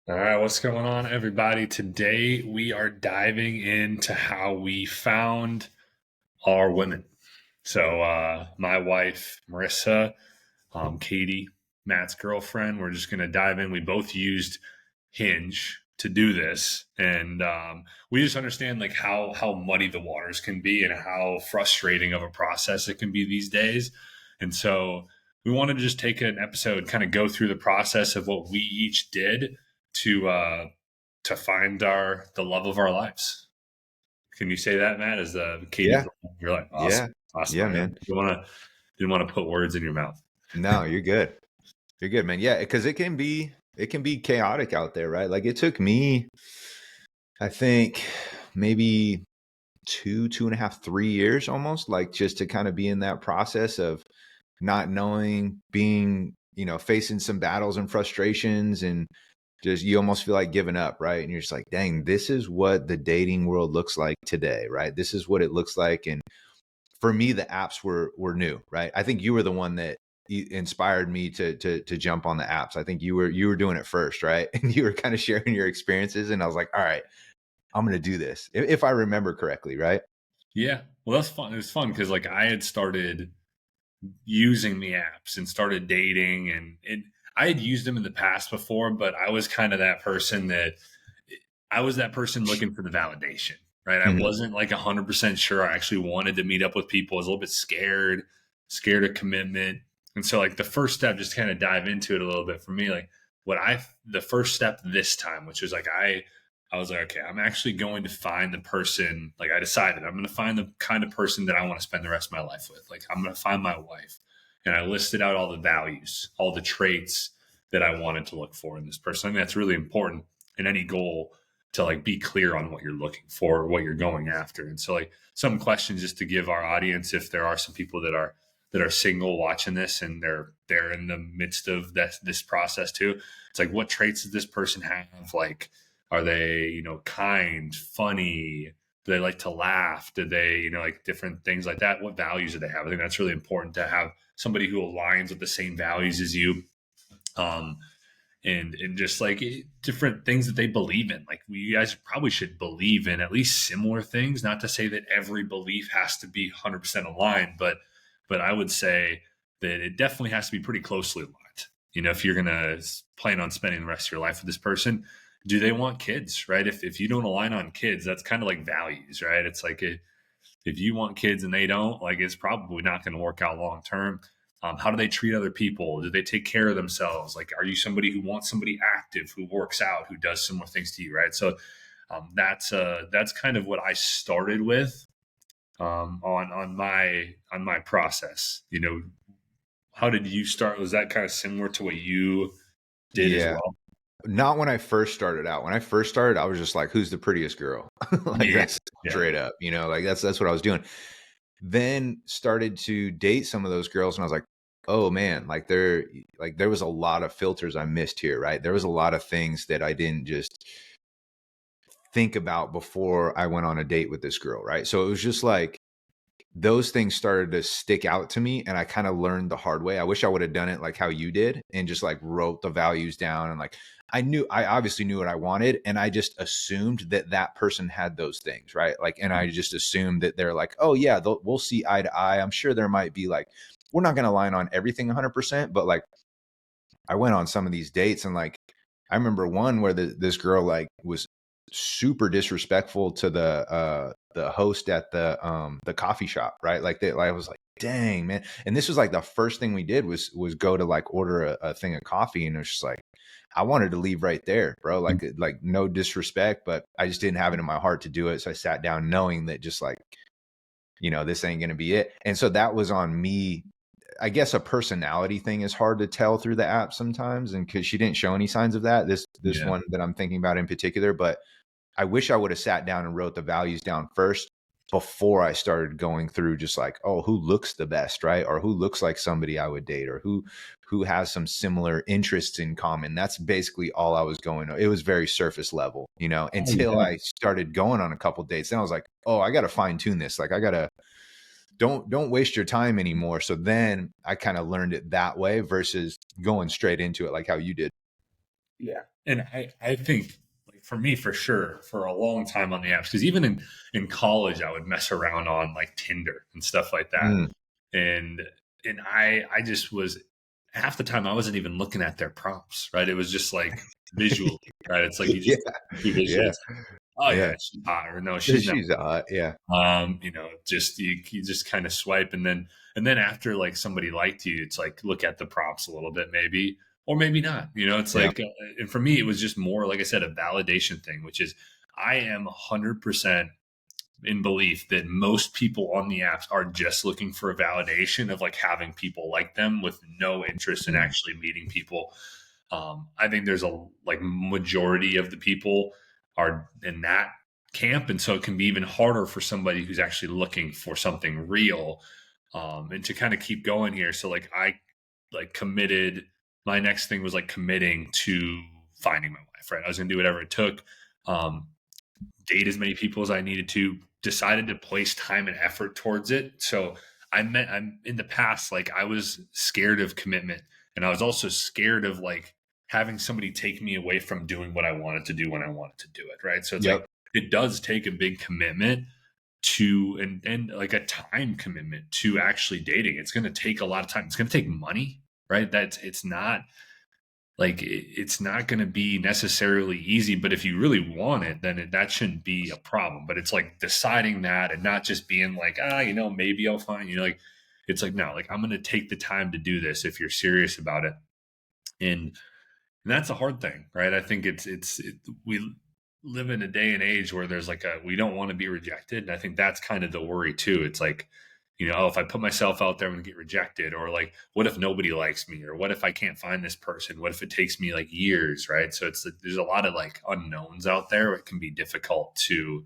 All right, what's going on, everybody? Today we are diving into how we found our women. So, my wife, Marissa, Katie, Matt's girlfriend, we're just going to dive in. We both used Hinge to do this, and we just understand like how muddy the waters can be and how frustrating of a process it can be these days. And so, we wanted to just take an episode, kind of go through the process of what we each did to find the love of our lives. Can you say that, Matt? As Katie's, Yeah, you're like awesome, yeah, awesome. yeah, I man. didn't want to put words in your mouth. No, you're good. You're good, man. Yeah, because it can be chaotic out there, right? Like it took me, I think, maybe 2.5, 3 years almost, like just to kind of be in that process of not knowing, being, facing some battles and frustrations, and just you almost feel like giving up, right? And you're just like, dang, this is what the dating world looks like today, right? This is what it looks like. And for me, the apps were new, right? I think you were the one that inspired me to jump on the apps. I think you were doing it first, right? And you were kind of sharing your experiences, and I was like, all right, I'm gonna do this if I remember correctly, right? Yeah, well, that's fun. It was fun because like I had started using the apps and started dating, and I had used them in the past before, but I was kind of that person that I was that person looking for the validation, right? I Mhm. wasn't like 100% sure I actually wanted to meet up with people. I was a little bit scared of commitment. And so like the first step, just kind of dive into it a little bit for me, like the first step this time, which was like, I was like, okay, I'm actually going to find the person. Like I decided I'm going to find the kind of person that I want to spend the rest of my life with. Like I'm going to find my wife. And I listed out all the values, all the traits that I wanted to look for in this person. I think that's really important in any goal, to like be clear on what you're looking for, what you're going after. And so like some questions just to give our audience, if there are some people that are single watching this and they're in the midst of this process too. It's like, what traits does this person have? Like, are they, kind, funny? Do they like to laugh? Do they, like different things like that? What values do they have? I think that's really important to have somebody who aligns with the same values as you. Um, and just like different things that they believe in. Like you guys probably should believe in at least similar things. Not to say that every belief has to be 100% aligned, but I would say that it definitely has to be pretty closely aligned. If you're gonna plan on spending the rest of your life with this person, do they want kids? Right? If you don't align on kids, that's kind of like values, right? It's like if you want kids and they don't, like it's probably not going to work out long term. How do they treat other people? Do they take care of themselves? Like, are you somebody who wants somebody active, who works out, who does similar things to you, right? So that's kind of what I started with on my process. How did you start? Was that kind of similar to what you did as Yeah. well? Not when I first started out. When I first started, I was just like, "Who's the prettiest girl?" Like Yeah, that's yeah, straight up, like that's what I was doing. Then started to date some of those girls, and I was like, "Oh man, like there was a lot of filters I missed here, right? There was a lot of things that I didn't just think about before I went on a date with this girl, right?" So it was just like those things started to stick out to me, and I kind of learned the hard way. I wish I would have done it like how you did and just like wrote the values down, and like I obviously knew what I wanted, and I just assumed that that person had those things, right? Like, and I just assumed that they're like, "Oh yeah, we'll see eye to eye." I'm sure there might be like, we're not going to align on everything 100%, but like I went on some of these dates, and like I remember one where this girl like was super disrespectful to the host at the coffee shop, right? Like I was like, dang, man. And this was like the first thing we did was go to like order a thing of coffee, and it was just like I wanted to leave right there, bro. Like no disrespect, but I just didn't have it in my heart to do it. So I sat down knowing that just like, this ain't gonna be it. And so that was on me. I guess a personality thing is hard to tell through the app sometimes, and because she didn't show any signs of that, this yeah. one that I'm thinking about in particular. But I wish I would have sat down and wrote the values down first before I started going through just like, oh, who looks the best, right? Or who looks like somebody I would date, or who has some similar interests in common. That's basically all I was going on. It was very surface level, Oh until yeah. I started going on a couple dates. Then I was like, oh, I got to fine tune this. Like I got to don't waste your time anymore. So then I kind of learned it that way versus going straight into it like how you did. Yeah. And I think like for me, for sure, for a long time on the apps, because even in college, I would mess around on like Tinder and stuff like that. Mm. And I just was half the time I wasn't even looking at their prompts, right? It was just like visual, right? It's like you Yeah, just see visual. yeah, It's like, oh yeah, yeah. she's hot, or no, she's not. She's yeah, Just you just kind of swipe, and then after like somebody liked you, it's like look at the prompts a little bit, maybe, or maybe not. It's yeah, like, and for me, it was just more like I said, a validation thing, which is I am 100% in belief that most people on the apps are just looking for a validation of like having people like them with no interest in mm, actually meeting people. I think there's a like majority of the people are in that camp, and so it can be even harder for somebody who's actually looking for something real. And to kind of keep going here, so like I like committed. My next thing was like committing to finding my wife. Right, I was gonna do whatever it took. Um, date as many people as I needed to, decided to place time and effort towards it. So I'm in the past, like I was scared of commitment, and I was also scared of like having somebody take me away from doing what I wanted to do when I wanted to do it. Right. So it's like, yep, it does take a big commitment to, and like a time commitment to actually dating. It's going to take a lot of time. It's going to take money, right? It's not like it's not going to be necessarily easy, but if you really want it, then that shouldn't be a problem. But it's like deciding that and not just being like, maybe I'll find, like, it's like, no, like I'm going to take the time to do this if you're serious about it. And that's a hard thing, right? I think we live in a day and age where there's like we don't want to be rejected. And I think that's kind of the worry too. It's like, if I put myself out there, I'm going to get rejected. Or like, what if nobody likes me? Or what if I can't find this person? What if it takes me like years, right? So there's a lot of like unknowns out there. It can be difficult to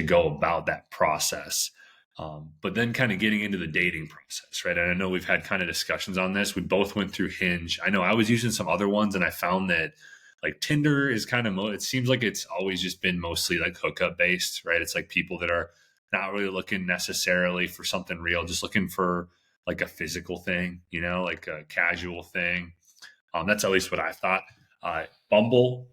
go about that process. But then kind of getting into the dating process, right? And I know we've had kind of discussions on this. We both went through Hinge. I know I was using some other ones, and I found that like Tinder is kind of, it seems like it's always just been mostly like hookup based, right? It's like people that are not really looking necessarily for something real, just looking for like a physical thing, like a casual thing. That's at least what I thought. Bumble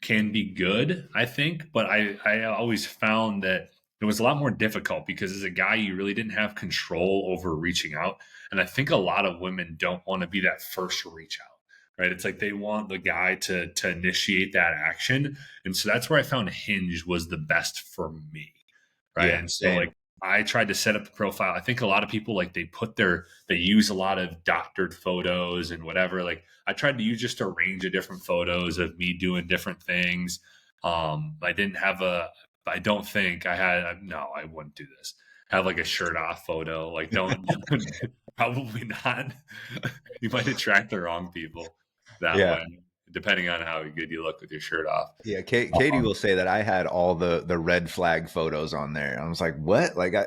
can be good, I think, but I always found that it was a lot more difficult because as a guy, you really didn't have control over reaching out. And I think a lot of women don't want to be that first reach out, right? It's like they want the guy to initiate that action. And so that's where I found Hinge was the best for me, right? yeah. And so Same. like I tried to set up the profile. I think a lot of people like they use a lot of doctored photos and whatever. Like I tried to use just a range of different photos of me doing different things. I didn't have I don't think I had, no, I wouldn't do this. Have like a shirt off photo. Like don't, probably not. You might attract the wrong people that Yeah, way, depending on how good you look with your shirt off. yeah. Katie Um, will say that I had all the red flag photos on there. I was like, what? Like I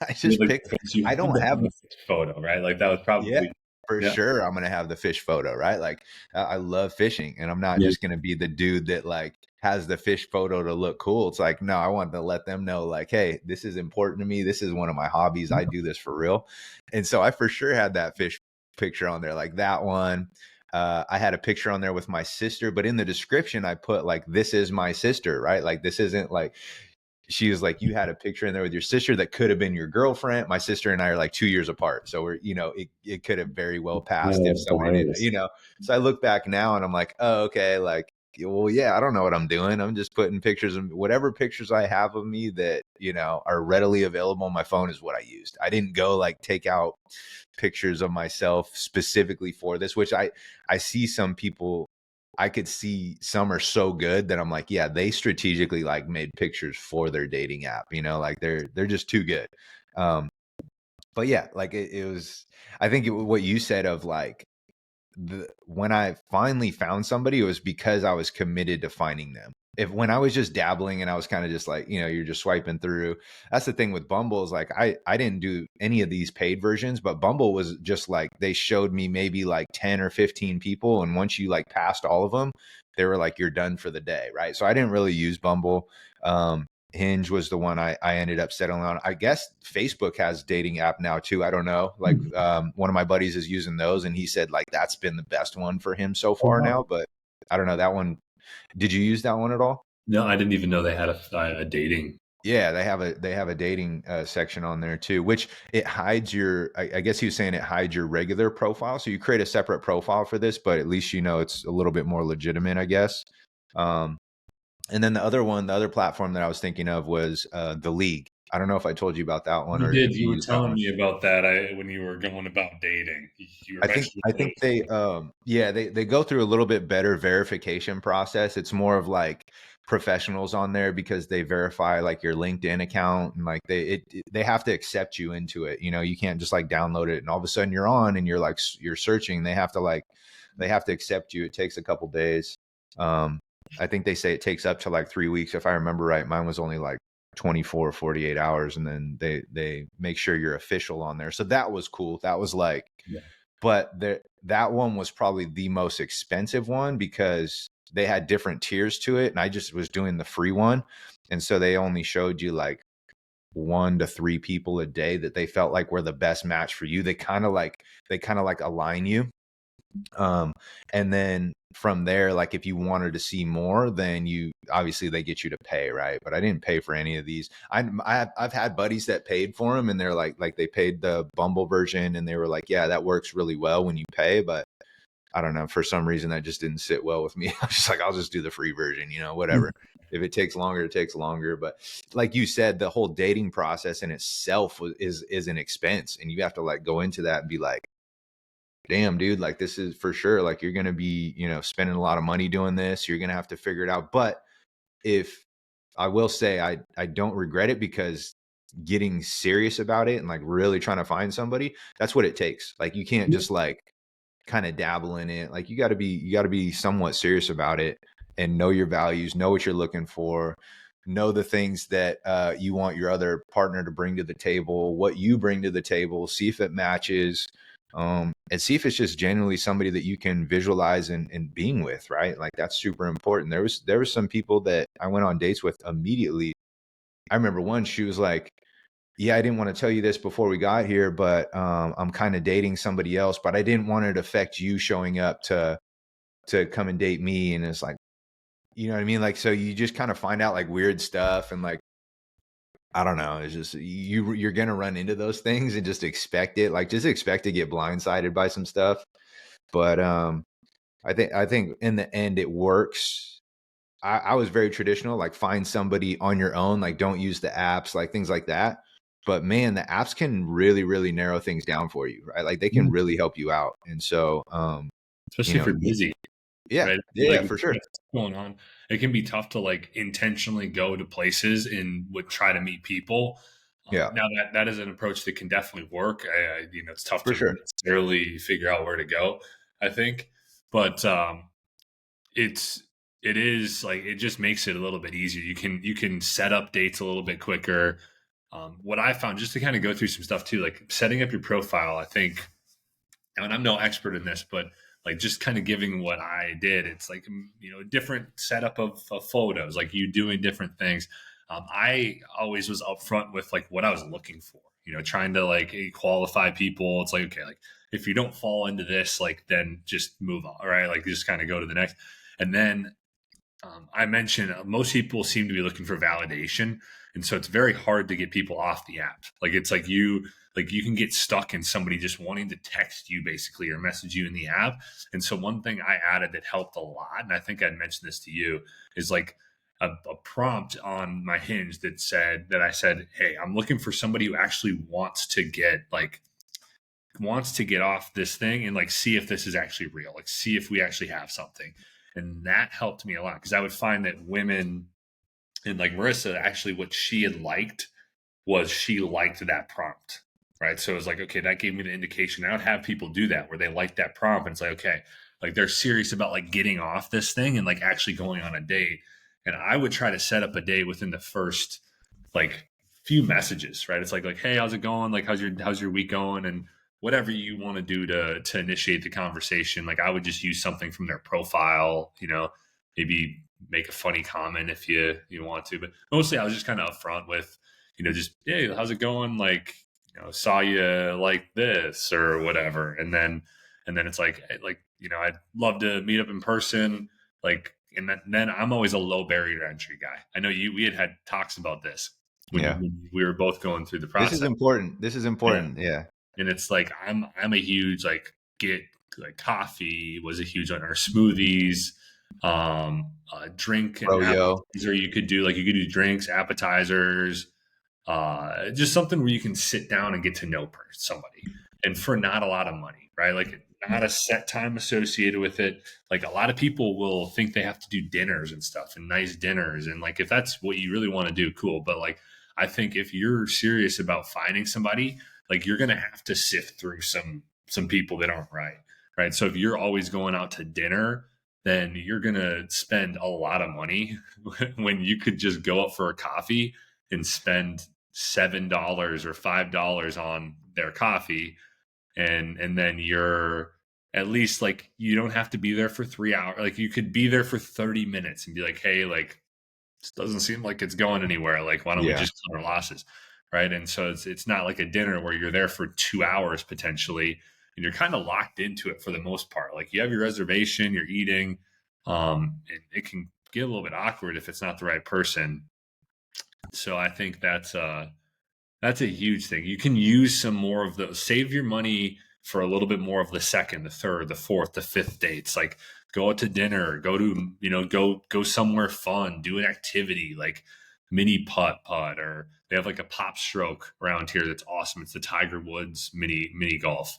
I with just like picked. the fish, you I had don't to have have. the fish photo, right? Like that was Yeah, probably, for yeah, sure. I'm gonna have the fish photo, right? Like I love fishing, and I'm not yeah. just gonna be the dude that like has the fish photo to look cool. It's like, no, I want to let them know, like, hey, this is important to me. This is one of my hobbies. I do this for real. And so I for sure had that fish picture on there, like that one. I had a picture on there with my sister, but in the description, I put like, this is my sister, right? Like, this isn't like, she was like, you had a picture in there with your sister that could have been your girlfriend. My sister and I are like 2 years apart. So we're, it could have very well passed if Oh, somebody didn't, hilarious. so I look back now and I'm like, oh, okay. Like, well, yeah, I don't know what I'm doing. I'm just putting pictures of whatever pictures I have of me that, are readily available on my phone is what I used. I didn't go like take out pictures of myself specifically for this, which I see some people, I could see some are so good that I'm like, yeah, they strategically like made pictures for their dating app, like they're just too good. Um, but yeah, like it was, I think what you said of like when I finally found somebody, it was because I was committed to finding them. If when I was just dabbling and I was kind of just like, you're just swiping through. That's the thing with Bumble is like I didn't do any of these paid versions, but Bumble was just like they showed me maybe like 10 or 15 people, and once you like passed all of them, they were like you're done for the day, right? So I didn't really use Bumble. Hinge was the one I ended up settling on. I guess Facebook has dating app now too. I don't know. Like one of my buddies is using those, and he said like that's been the best one for him so Oh, far wow. now. But I don't know that one. Did you use that one at all? No, I didn't even know they had a dating. Yeah, they have a dating section on there too, which it hides your. I guess he was saying it hides your regular profile, so you create a separate profile for this, but at least you know it's a little bit more legitimate, I guess. Um, and then the other one, the other platform that I was thinking of was the League. I don't know if I told you about that one You or did. if you You were used that telling one. me about that when you were going about dating. You were I think mentioning I think those. they yeah, they go through a little bit better verification process. It's more of like professionals on there because they verify like your LinkedIn account and like they have to accept you into it. You know, you can't just like download it and all of a sudden you're on and you're like you're searching. They have to accept you. It takes a couple days. Um I think they say it takes up to like 3 weeks if I remember right. Mine was only like 24 48 hours and then they make sure you're official on there. So that was cool. That was like Yeah. but that one was probably the most expensive one because they had different tiers to it, and I just was doing the free one, and so they only showed you like 1 to 3 people a day that they felt like were the best match for you. They kind of like align you, um, and then from there, like if you wanted to see more, then you obviously they get you to pay, right? But I didn't pay for any of these. I've had buddies that paid for them, and they're like they paid the Bumble version, and they were like, yeah, that works really well when you pay, but I don't know, for some reason that just didn't sit well with me. I was just like, I'll just do the free version, whatever. If it takes longer, it takes longer. But like you said, the whole dating process in itself is an expense, and you have to like go into that and be like, damn, dude, like this is for sure. Like you're gonna be, spending a lot of money doing this. You're gonna have to figure it out. But if I will say I don't regret it because getting serious about it and like really trying to find somebody, that's what it takes. Like you can't Yeah. just like kind of dabble in it. Like you got to be somewhat serious about it and know your values, know what you're looking for, know the things that you want your other partner to bring to the table, what you bring to the table, see if it matches, and see if it's just genuinely somebody that you can visualize and being with, right? Like that's super important. There was some people that I went on dates with immediately. I remember one, she was like, yeah, I didn't want to tell you this before we got here, but I'm kind of dating somebody else, but I didn't want it to affect you showing up to come and date me. And it's like, you know what I mean? Like, so you just kind of find out like weird stuff and like, I don't know. It's just you're gonna run into those things and just expect it. Like, just expect to get blindsided by some stuff. But I think in the end it works. I was very traditional, like find somebody on your own, like don't use the apps, like things like that. But man, the apps can really, really narrow things down for you, right? Like they can really help you out. And so, Especially if you're busy, yeah, right? yeah, Like for if you sure. got stuff going on, it can be tough to like intentionally go to places and would try to meet people. Yeah, Now that is an approach that can definitely work. It's tough for to sure. necessarily figure out where to go. I think, but it's it is like it just makes it a little bit easier. You can set up dates a little bit quicker. What I found, just to kind of go through some stuff too, like setting up your profile, I think, and I'm no expert in this, but like just kind of giving what I did, it's like different setup of photos, like you doing different things. I always was upfront with like what I was looking for, trying to like qualify people. It's like, okay, like if you don't fall into this, like then just move on, right? Like just kind of go to the next. And then I mentioned most people seem to be looking for validation, and so it's very hard to get people off the app. Like it's like you can get stuck in somebody just wanting to text you basically or message you in the app. And so one thing I added that helped a lot, and I think I'd mentioned this to you, is like a prompt on my Hinge that I said, "Hey, I'm looking for somebody who actually wants to get off this thing and like see if this is actually real, like see if we actually have something." And that helped me a lot because I would find that women and like Marissa, actually what she had liked was she liked that prompt, right? So it was like, okay, that gave me the indication. I would have people do that where they like that prompt and it's like, okay, like they're serious about like getting off this thing and like actually going on a date. And I would try to set up a date within the first like few messages, right? It's like, hey, how's it going? Like, how's your week going? And whatever you want to do to initiate the conversation. Like, I would just use something from their profile, maybe make a funny comment if you want to. But mostly, I was just kind of upfront with, just hey, how's it going? Like, saw you like this or whatever, and then it's like, I'd love to meet up in person. like, and then I'm always a low barrier to entry guy. I know we had talks about this Yeah. when we were both going through the This is process. important. This is Yeah. important. Yeah. And it's like, I'm a huge, like, get like coffee was a huge one, or smoothies, drink and Bro, yo. appetizer. You could do, like, you could do drinks, appetizers, just something where you can sit down and get to know somebody, and for not a lot of money, right? Like, not a set time associated with it. Like, a lot of people will think they have to do dinners and stuff, and nice dinners, and like, if that's what you really want to do, cool. But like, I think if you're serious about finding somebody, like, you're gonna have to sift through some people that aren't right, right? So if you're always going out to dinner, then you're gonna spend a lot of money when you could just go out for a coffee and spend $7 or $5 on their coffee, and then you're at least, like, you don't have to be there for 3 hours. Like, you could be there for 30 minutes and be like, hey, like, this doesn't seem like it's going anywhere. Like, why don't we Yeah. just cut our losses? Right. And so it's not like a dinner where you're there for 2 hours potentially, and you're kind of locked into it for the most part. Like, you have your reservation, you're eating, and it can get a little bit awkward if it's not the right person. So I think that's a huge thing. You can use some more of those. Save your money for a little bit more of the second, the third, the fourth, the fifth dates. Like, go out to dinner, go to, go somewhere fun, do an activity like mini putt, or they have like a pop stroke around here that's awesome. It's the Tiger Woods mini golf.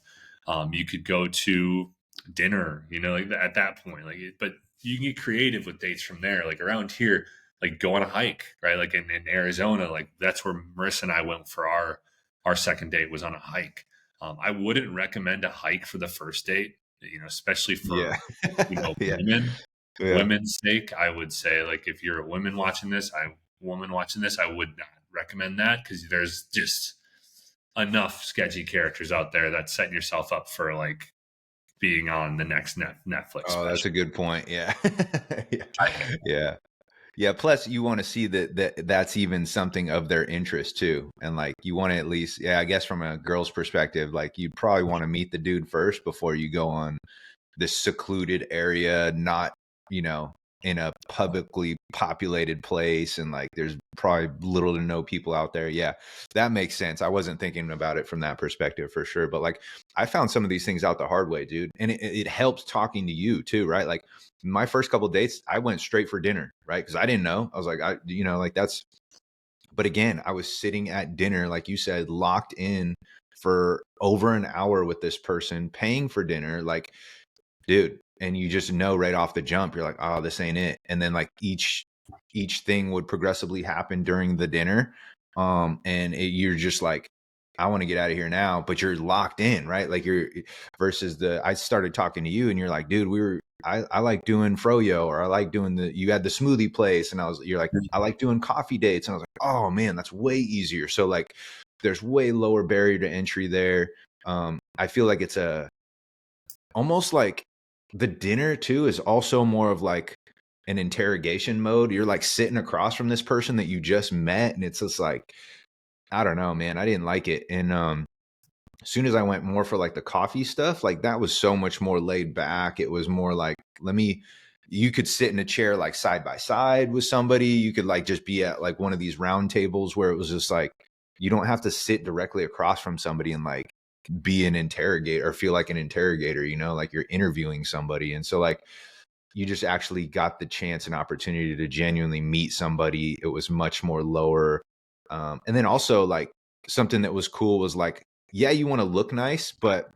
You could go to dinner, like at that point, like, but you can get creative with dates from there. Like, around here, like, go on a hike, right? Like, in Arizona, like, that's where Marissa and I went for our second date, was on a hike. I wouldn't recommend a hike for the first date, especially for, Yeah. Yeah. Yeah. women's sake. I would say, like, if you're a woman watching this, I would not recommend that, because there's just enough sketchy characters out there that's setting yourself up for, like, being on the next Netflix Oh, that's special. a good point. Yeah. Yeah. I think. Yeah. Yeah, plus you want to see that's even something of their interest too. And like you want to at least, yeah, I guess from a girl's perspective, like you'd probably want to meet the dude first before you go on this secluded area, not, in a publicly populated place, and like there's probably little to no people out there. Yeah, that makes sense. I wasn't thinking about it from that perspective for sure. But like I found some of these things out the hard way, dude. And it helps talking to you too, right? Like my first couple of dates, I went straight for dinner, right? Because I didn't know. I was like, like that's, but again, I was sitting at dinner, like you said, locked in for over an hour with this person, paying for dinner. Like, dude, and you just know right off the jump, you're like, oh, this ain't it. And then like each thing would progressively happen during the dinner. And you're just like, I want to get out of here now, but you're locked in, right? Like versus I started talking to you and you're like, dude, I like doing froyo, or I like doing you had the smoothie place. And you're like, I like doing coffee dates. And I was like, oh man, that's way easier. So like, there's way lower barrier to entry there. I feel like it's almost like the dinner too is also more of like an interrogation mode. You're like sitting across from this person that you just met, and it's just like, I don't know, man, I didn't like it. And as soon as I went more for like the coffee stuff, like that was so much more laid back. It was more like, you could sit in a chair like side by side with somebody. You could like just be at like one of these round tables where it was just like, you don't have to sit directly across from somebody and like be an interrogator or feel like an interrogator, like you're interviewing somebody. And so like, you just actually got the chance and opportunity to genuinely meet somebody. It was much more lower. And then also like something that was cool was like, yeah, you want to look nice, but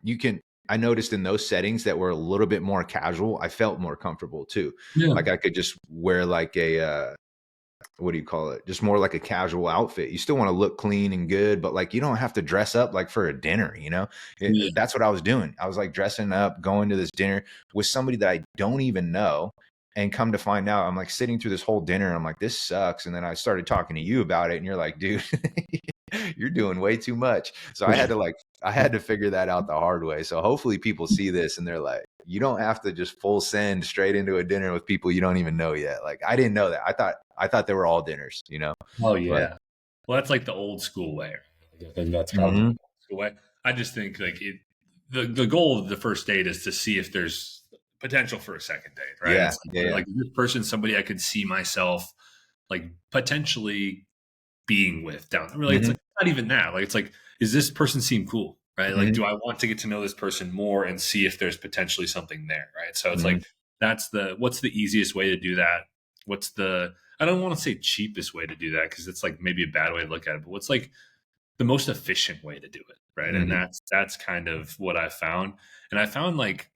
I noticed in those settings that were a little bit more casual, I felt more comfortable too. Yeah. Like I could just wear like what do you call it? Just more like a casual outfit. You still want to look clean and good, but like you don't have to dress up like for a dinner, Yeah. That's what I was doing. I was like dressing up, going to this dinner with somebody that I don't even know. And come to find out, I'm like sitting through this whole dinner. And I'm like, this sucks. And then I started talking to you about it. And you're like, dude, you're doing way too much. So I had to figure that out the hard way. So hopefully people see this and they're like, you don't have to just full send straight into a dinner with people you don't even know yet. Like I didn't know that. I thought they were all dinners, Oh but yeah. Well, that's like the old school way. Right? I think that's probably the old school way. I just think, like, the goal of the first date is to see if there's potential for a second date, right? Yeah. It's Yeah. Yeah. like this person, somebody I could see myself like potentially being with down there. Like it's Hmm. like not even that. Like it's like, is this person seem cool? Right? Like, Hmm. do I want to get to know this person more and see if there's potentially something there? Right. So it's Hmm. like what's the easiest way to do that? What's the I don't want to say cheapest way to do that because it's like maybe a bad way to look at it, but what's like the most efficient way to do it? Right. And Hmm. that's kind of what I found. And I found like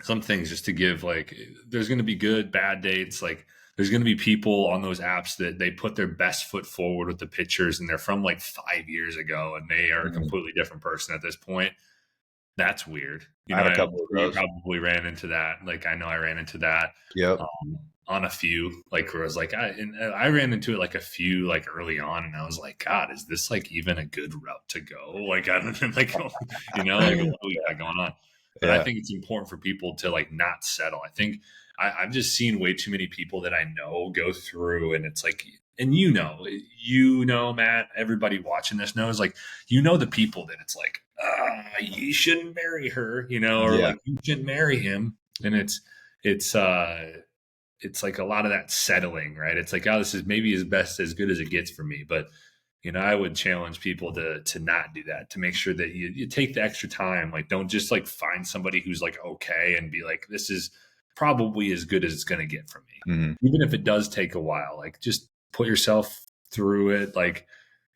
some things just to give like there's going to be good bad dates like there's going to be people on those apps that they put their best foot forward with the pictures and they're from like 5 years ago and they are a Hmm. completely different person at this point. That's weird. I had a I'm couple of sure you those. probably ran into that. Like I know I ran into that Yep. um, on a few like where I was like I ran into it like a few like early on and I was like God, is this like even a good route to go? Like I don't like like what do we got going on? But I Yeah. think it's important for people to like not settle. I think I've just seen way too many people that I know go through and it's like and Matt, everybody watching this knows like the people that it's like you shouldn't marry her, or Yeah. like you shouldn't marry him. And it's like a lot of that settling, right? It's like, oh, this is maybe as good as it gets for me. But I would challenge people to not do that, to make sure that you take the extra time. Like don't just like find somebody who's like okay and be like, this is probably as good as it's gonna get from me. Hmm. Even if it does take a while, like just put yourself through it, like,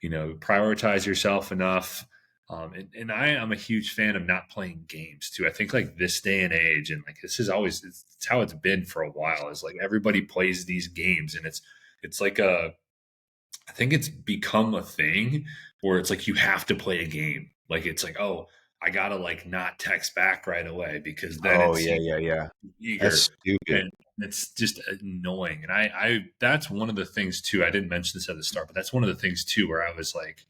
prioritize yourself enough. And I am a huge fan of not playing games too. I think like this day and age, and like this is always it's how it's been for a while. Is like everybody plays these games, and it's like I think it's become a thing where it's like you have to play a game. Like it's like oh I gotta like not text back right away because then Oh it's yeah. Yeah. Yeah. eager That's stupid. and it's just annoying. And I that's one of the things too. I didn't mention this at the start, but that's one of the things too where I was like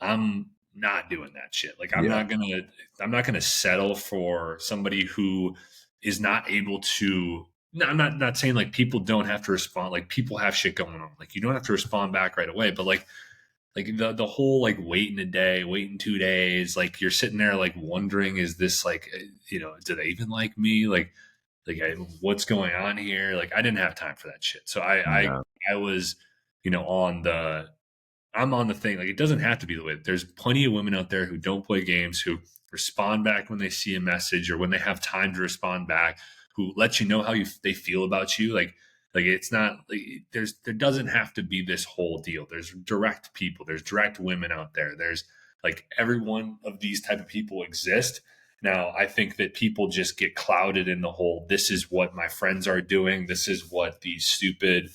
I'm not doing that shit. Like Yeah. I'm not gonna settle for somebody who is not able to. No, I'm not saying like people don't have to respond. Like people have shit going on. Like you don't have to respond back right away. But like the whole like waiting a day, waiting 2 days. Like you're sitting there like wondering, is this like do they even like me? What's going on here? Like I didn't have time for that shit. So No. I was on the I'm on the thing. Like, it doesn't have to be the way. There's plenty of women out there who don't play games, who respond back when they see a message or when they have time to respond back, who let you know how they feel about you. Like it's not like there doesn't have to be this whole deal. There's direct people. There's direct women out there. There's like every one of these type of people exist. Now, I think that people just get clouded in the whole. This is what my friends are doing. This is what these stupid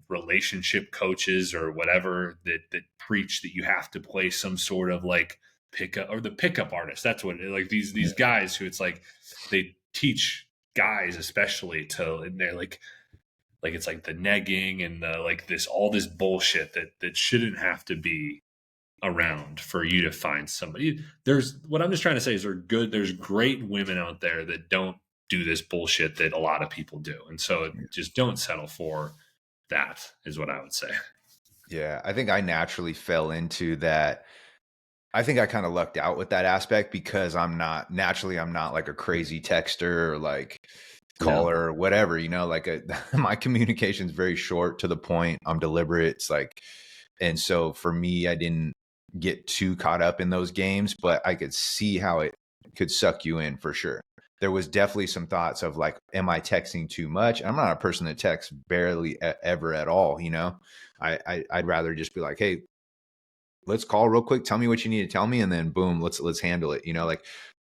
relationship coaches or whatever that preach that you have to play some sort of like pickup or the pickup artist. That's what like these guys who it's like they teach guys especially to and they're like it's like the negging and the like this all this bullshit that shouldn't have to be around for you to find somebody. There's what I'm just trying to say is there's great women out there that don't do this bullshit that a lot of people do. And so just don't settle for that is what I would say. Yeah. I think I naturally fell into that. I think I kind of lucked out with that aspect because I'm not like a crazy texter or like Yeah. caller or whatever, like my communication's very short to the point. I'm deliberate. It's like, and so for me, I didn't get too caught up in those games, but I could see how it could suck you in for sure. There was definitely some thoughts of like, am I texting too much? I'm not a person that texts barely ever at all. I'd rather just be like, hey, let's call real quick. Tell me what you need to tell me, and then boom, let's handle it.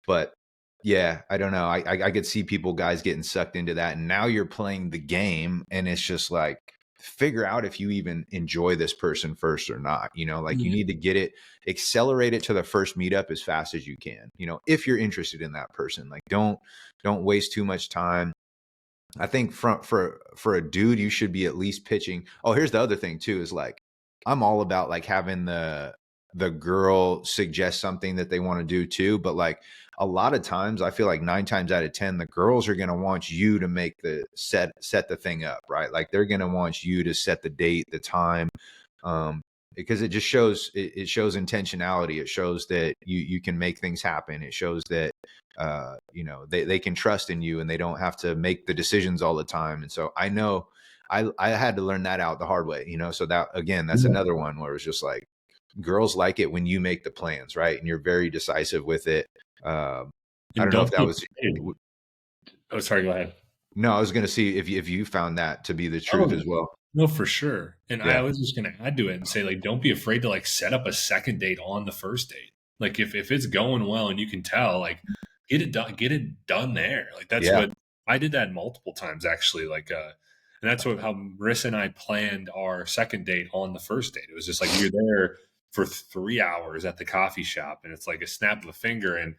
But yeah, I don't know. I could see guys getting sucked into that, and now you're playing the game, and it's just like figure out if you even enjoy this person first or not. Like you Yeah. need to accelerate it to the first meetup as fast as you can. If you're interested in that person, like don't waste too much time. I think for a dude, you should be at least pitching. Oh, here's the other thing too, is like I'm all about like having the girl suggest something that they want to do too. But like a lot of times I feel like 9 times out of 10, the girls are gonna want you to make the set the thing up, right? Like they're gonna want you to set the date, the time. because it just shows, it shows intentionality. It shows that you can make things happen. It shows that you know, they can trust in you and they don't have to make the decisions all the time. And so I know I had to learn that out the hard way, you know. So that, again, that's Yeah. another one where it's just like, girls like it when you make the plans, right? And you're very decisive with it. I And don't know don't if that be was, afraid. Oh, sorry, go ahead. no, I was going to see if you found that to be the truth Oh, as well. no, for sure. And I Yeah. was just gonna add to it and say, like, don't be afraid to like set up a second date on the first date. Like if it's going well and you can tell, like get it done there. Like that's Yeah. what I did that multiple times actually. Like and that's what how Marissa and I planned our second date on the first date. It was just like you're there for 3 hours at the coffee shop and it's like a snap of a finger and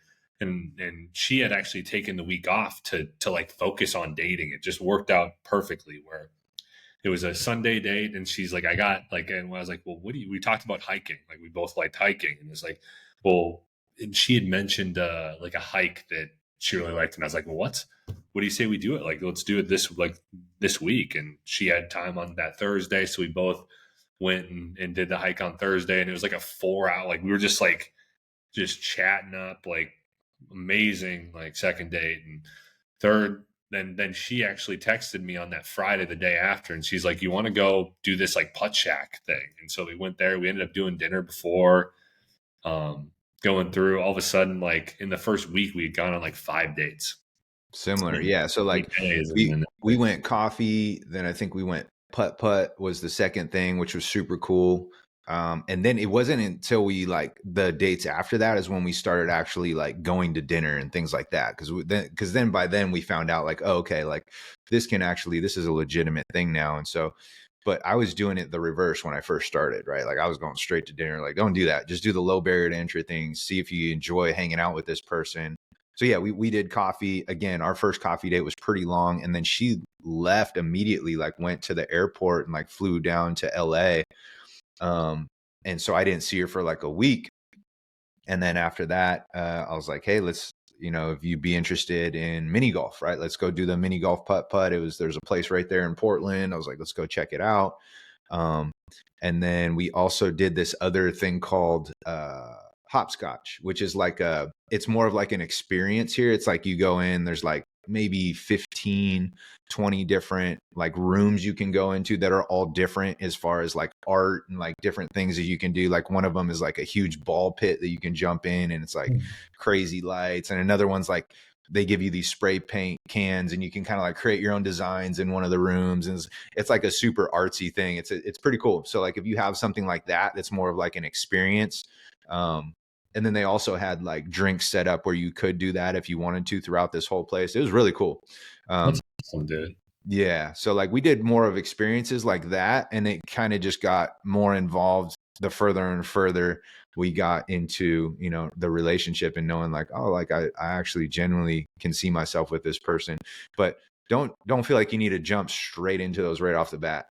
she had actually taken the week off to like focus on dating. It just worked out perfectly where it was a Sunday date, and she's like, I got like, and I was like, well, what do you? We talked about hiking, like we both liked hiking, and it's like, well, and she had mentioned like a hike that she really liked, and I was like, well, what do you say we do it? Like, let's do it this week, and she had time on that Thursday, so we both went and did the hike on Thursday, and it was like a 4 hour, like we were just like just chatting up, like amazing, like second date and third then she actually texted me on that Friday the day after and she's like, you want to go do this like putt shack thing? And so we went there. We ended up doing dinner before going through. All of a sudden, like in the first week we had gone on like 5 dates Similar. in Yeah. So like 8 days and we then we went coffee, then I think we went putt putt was the second thing, which was super cool. And then it wasn't until we, like, the dates after that is when we started actually like going to dinner and things like that. Because then by then we found out like, oh, okay, like this is a legitimate thing now. And so, but I was doing it the reverse when I first started, right? Like I was going straight to dinner. Like, don't do that. Just do the low barrier to entry things. See if you enjoy hanging out with this person. So yeah, we did coffee. Again, our first coffee date was pretty long. And then she left immediately, like went to the airport and like flew down to LA. And so I didn't see her for like a week. And then after that, I was like, hey, let's, you know, if you'd be interested in mini golf, right? Let's go do the mini golf putt putt. There's a place right there in Portland. I was like, let's go check it out. And then we also did this other thing called hopscotch, which is like it's more of like an experience here. It's like you go in, there's like maybe 15, 20 different like rooms you can go into that are all different as far as like art and like different things that you can do. Like one of them is like a huge ball pit that you can jump in and it's like crazy lights. And another one's like they give you these spray paint cans and you can kind of like create your own designs in one of the rooms. And it's like a super artsy thing. It's pretty cool. So like if you have something like that, that's more of like an experience. And then they also had like drinks set up where you could do that if you wanted to throughout this whole place. It was really cool. that's awesome, dude. Yeah. So like we did more of experiences like that. And it kind of just got more involved the further and further we got into, you know, the relationship and knowing like, oh, like I actually genuinely can see myself with this person. But don't feel like you need to jump straight into those right off the bat.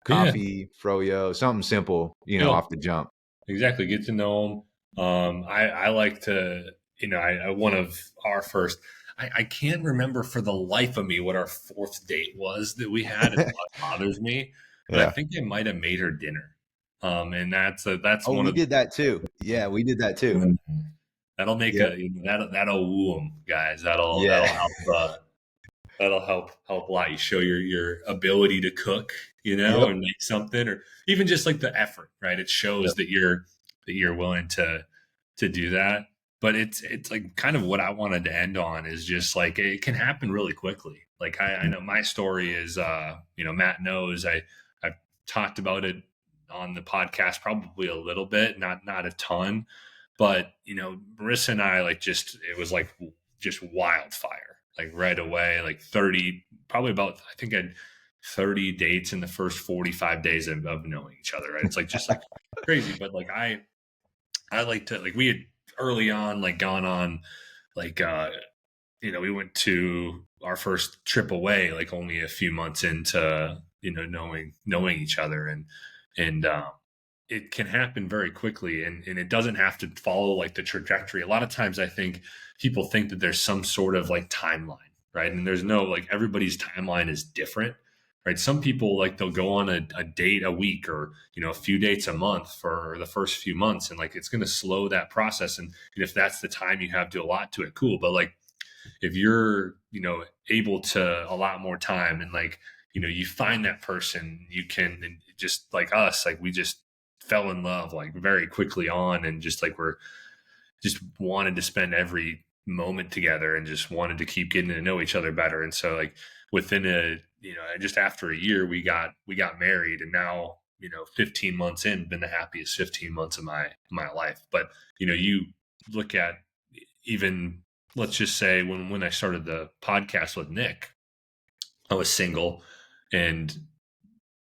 Yeah, Coffee, froyo, something simple, you know, yeah, off the jump. exactly. Get to know them. I like to, you know, I one of our first. I can't remember for the life of me what our fourth date was that we had. It bothers me, but I Yeah. think I might have made her dinner. And that's Oh, one we of the did that too. Yeah, we did that too. that'll make Yep. a you know, that'll woo them, guys. That'll Yeah. help. That'll help a lot. You show your ability to cook, you know, Yep. and make something, or even just like the effort, right? It shows Yep. that you're willing to do that. But it's like kind of what I wanted to end on is just like it can happen really quickly. Like I know my story is you know, Matt knows I've talked about it on the podcast probably a little bit, not a ton, but you know, Marissa and I like just it was like just wildfire, like right away, like 30, probably about I think I had 30 dates in the first 45 days of knowing each other. Right, it's like just like crazy, but like I like to like we had early on like gone on like you know we went to our first trip away like only a few months into you know knowing each other and it can happen very quickly and it doesn't have to follow like the trajectory. A lot of times I think people think that there's some sort of like timeline, right? And there's no like everybody's timeline is different, right? Some people, like, they'll go on a date a week, or, you know, a few dates a month for the first few months. And like, it's going to slow that process. And if that's the time you have to allot to it, cool. But like, if you're, you know, able to allot more time, and like, you know, you find that person, you can, and just like us, like, we just fell in love like very quickly on, and just like, we're just wanted to spend every moment together, and just wanted to keep getting to know each other better. And so like, within a, you know, just after a year, we got married. And now, you know, 15 months in, been the happiest 15 months of my life. But, you know, you look at, even, let's just say, when I started the podcast with Nick, I was single. And,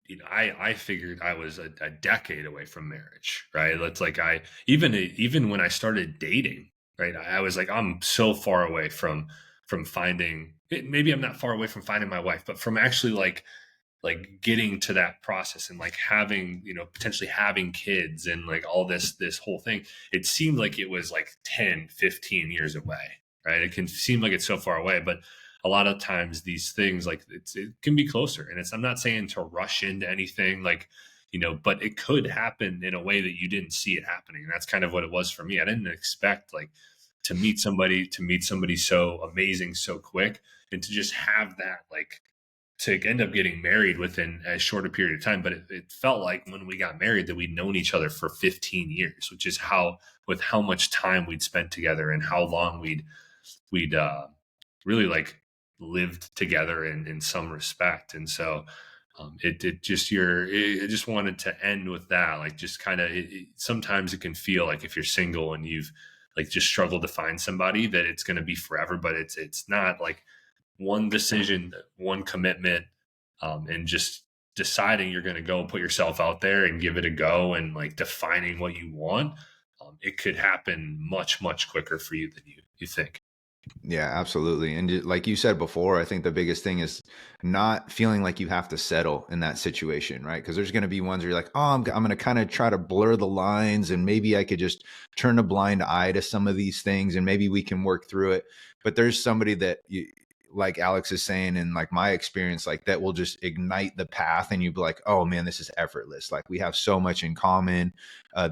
you know, I figured I was a decade away from marriage, right? It's like, even when I started dating, right, I was like, I'm so far away from finding, maybe I'm not far away from finding my wife, but from actually like getting to that process, and like having, you know, potentially having kids, and like all this whole thing. It seemed like it was like 10-15 years away, right? It can seem like it's so far away, but a lot of times these things, like, it can be closer. And I'm not saying to rush into anything, like, you know, but it could happen in a way that you didn't see it happening. And that's kind of what it was for me. I didn't expect, like, to meet somebody so amazing so quick, and to just have that, like, to end up getting married within a shorter period of time. But it felt like when we got married that we'd known each other for 15 years, which is how much time we'd spent together, and how long we'd really like lived together in some respect. And so, it just, I just wanted to end with that. Like, just kind of, sometimes it can feel like, if you're single and you've like just struggled to find somebody, that it's going to be forever. But it's not. Like, one decision, one commitment, and just deciding you're going to go put yourself out there and give it a go, and like defining what you want, it could happen much quicker for you than you think. Yeah, absolutely. And like you said before, I think the biggest thing is not feeling like you have to settle in that situation, right? Because there's going to be ones where you're like, oh, I'm going to kind of try to blur the lines, and maybe I could just turn a blind eye to some of these things, and maybe we can work through it. But there's somebody that you, like Alex is saying, and like my experience, like that will just ignite the path, and you'd be like, oh man, this is effortless. Like, we have so much in common.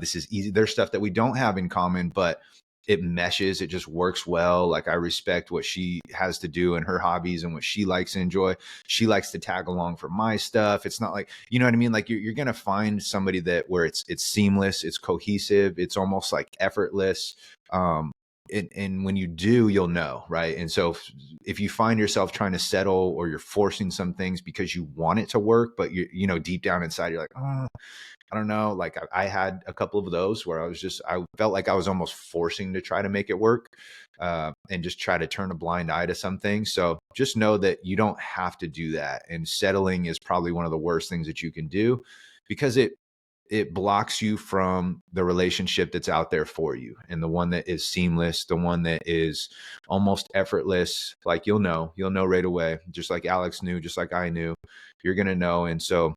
This is easy. There's stuff that we don't have in common, but it meshes, it just works well. Like, I respect what she has to do and her hobbies and what she likes to enjoy. She likes to tag along for my stuff. It's not like, you know what I mean? Like, you're going to find somebody that where it's seamless, it's cohesive, it's almost like effortless. And when you do, you'll know, right? And so if you find yourself trying to settle, or you're forcing some things because you want it to work, but you know, deep down inside, you're like, oh, I don't know. Like, I had a couple of those where I felt like I was almost forcing to try to make it work, and just try to turn a blind eye to some things. So just know that you don't have to do that. And settling is probably one of the worst things that you can do, because it blocks you from the relationship that's out there for you, and the one that is seamless, the one that is almost effortless. Like, you'll know right away, just like Alex knew, just like I knew, you're going to know. And so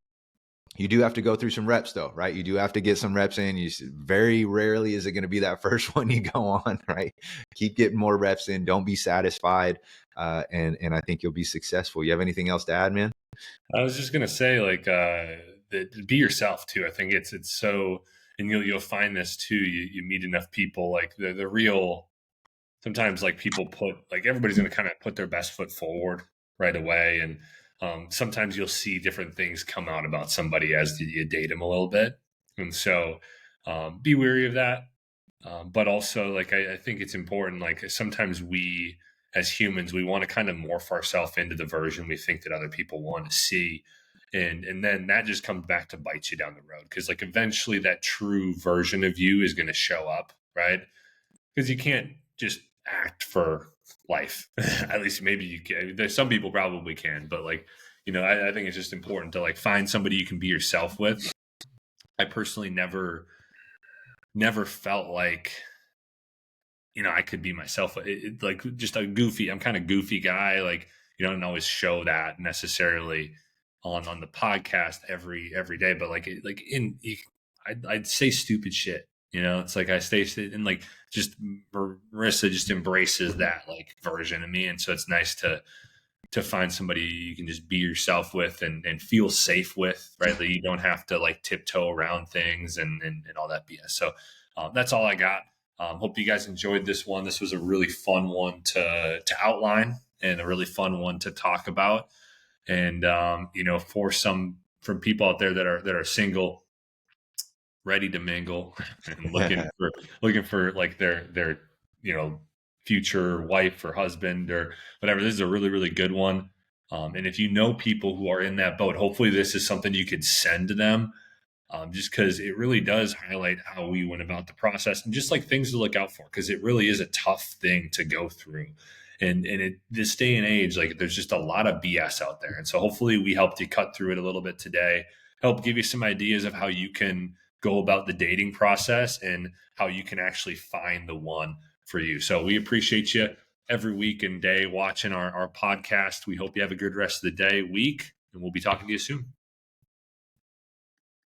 you do have to go through some reps though, right? You do have to get some reps in. Very rarely is it going to be that first one you go on, right? Keep getting more reps in. Don't be satisfied. And I think you'll be successful. You have anything else to add, man? I was just gonna say, like, be yourself too. I think it's so, and you'll find this too. You meet enough people, like the real. Sometimes, like, people put, like, everybody's gonna kind of put their best foot forward right away, and sometimes you'll see different things come out about somebody as you date them a little bit, and so, be wary of that. But also, like, I think it's important. Like, sometimes we, as humans, we want to kind of morph ourselves into the version we think that other people want to see. And then that just comes back to bite you down the road. Cause like, eventually that true version of you is going to show up, right? Because you can't just act for life. At least maybe you can. There's some people probably can, but like, you know, I think it's just important to like find somebody you can be yourself with. I personally never felt like, you know, I could be myself. Like, just a goofy, I'm kind of goofy guy. Like, you don't always show that necessarily on the podcast every day, but like, I'd say stupid shit. You know, it's like I stay, and like, just Marissa just embraces that like version of me, and so it's nice to find somebody you can just be yourself with and feel safe with, right? That you don't have to like tiptoe around things and all that BS. So that's all I got. Hope you guys enjoyed this one. This was a really fun one to outline and a really fun one to talk about. And from people out there that are single, ready to mingle, and looking for like their future wife or husband or whatever. This is a really, really good one. And if you know people who are in that boat, hopefully this is something you could send to them, just because it really does highlight how we went about the process and just like things to look out for, because it really is a tough thing to go through. And this day and age, like there's just a lot of BS out there. And so hopefully we helped you cut through it a little bit today, help give you some ideas of how you can go about the dating process and how you can actually find the one for you. So we appreciate you every week and day watching our podcast. We hope you have a good rest of the day, week, and we'll be talking to you soon.